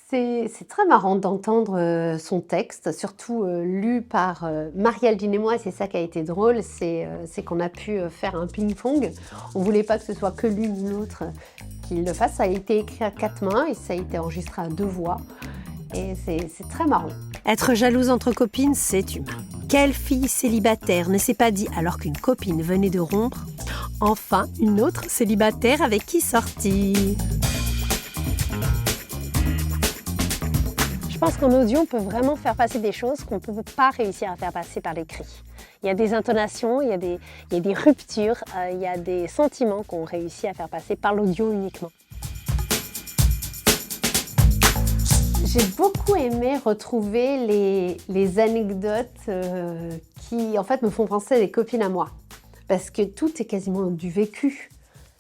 C'est très marrant d'entendre, son texte, surtout, lu par, Marie-Aldine et moi et c'est ça qui a été drôle, c'est qu'on a pu, faire un ping-pong. On voulait pas que ce soit que l'une ou l'autre qui le fasse. Ça a été écrit à 4 mains et ça a été enregistré à 2 voix et c'est très marrant. Être jalouse entre copines, c'est humain. Quelle fille célibataire ne s'est pas dit alors qu'une copine venait de rompre « Enfin, une autre célibataire avec qui sortir ?» Je pense qu'en audio, on peut vraiment faire passer des choses qu'on ne peut pas réussir à faire passer par l'écrit. Il y a des intonations, il y a des ruptures, il y a des sentiments qu'on réussit à faire passer par l'audio uniquement. J'ai beaucoup aimé retrouver les anecdotes, qui en fait me font penser à des copines à moi. Parce que tout est quasiment du vécu.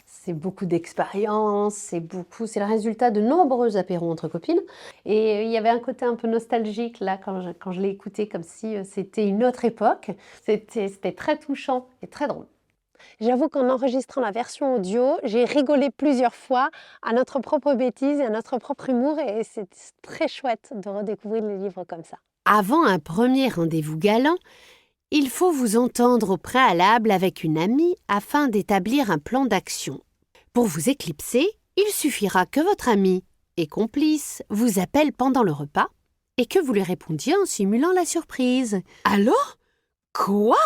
C'est beaucoup d'expérience, c'est le résultat de nombreux apéros entre copines. Et il y avait un côté un peu nostalgique là quand je l'ai écouté, comme si c'était une autre époque. C'était très touchant et très drôle. J'avoue qu'en enregistrant la version audio, j'ai rigolé plusieurs fois à notre propre bêtise et à notre propre humour et c'est très chouette de redécouvrir les livres comme ça. Avant un premier rendez-vous galant, il faut vous entendre au préalable avec une amie afin d'établir un plan d'action. Pour vous éclipser, il suffira que votre amie et complice vous appelle pendant le repas et que vous lui répondiez en simulant la surprise. « Allô ? Quoi ?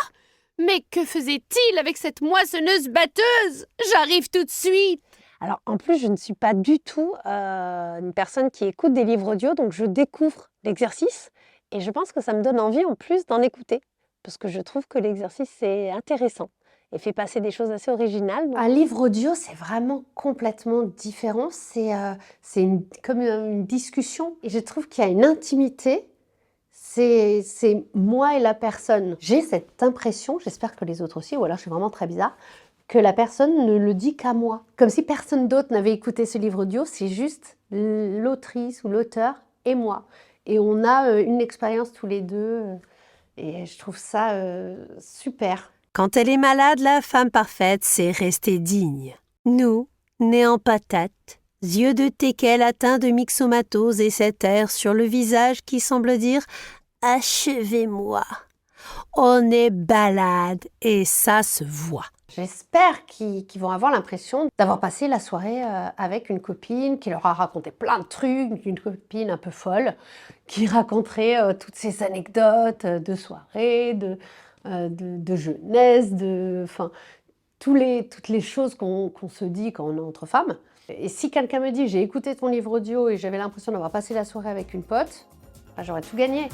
Mais que faisait-il avec cette moissonneuse-batteuse ? J'arrive tout de suite !» Alors en plus, je ne suis pas du tout une personne qui écoute des livres audio, donc je découvre l'exercice et je pense que ça me donne envie en plus d'en écouter parce que je trouve que l'exercice est intéressant et fait passer des choses assez originales. Donc... Un livre audio, c'est vraiment complètement différent. C'est comme une discussion et je trouve qu'il y a une intimité. C'est moi et la personne. J'ai cette impression, j'espère que les autres aussi, ou alors je suis vraiment très bizarre, que la personne ne le dit qu'à moi. Comme si personne d'autre n'avait écouté ce livre audio, c'est juste l'autrice ou l'auteur et moi. Et on a une expérience tous les deux et je trouve ça super. Quand elle est malade, la femme parfaite, c'est rester digne. Nous, nés en patates, yeux de teckel atteints de myxomatose et cet air sur le visage qui semble dire « Achevez-moi ». On est balade et ça se voit. J'espère qu'ils vont avoir l'impression d'avoir passé la soirée avec une copine qui leur a raconté plein de trucs, une copine un peu folle, qui raconterait toutes ces anecdotes de soirée, de jeunesse, toutes les choses qu'on se dit quand on est entre femmes. Et si quelqu'un me dit « j'ai écouté ton livre audio et j'avais l'impression d'avoir passé la soirée avec une pote », j'aurais tout gagné.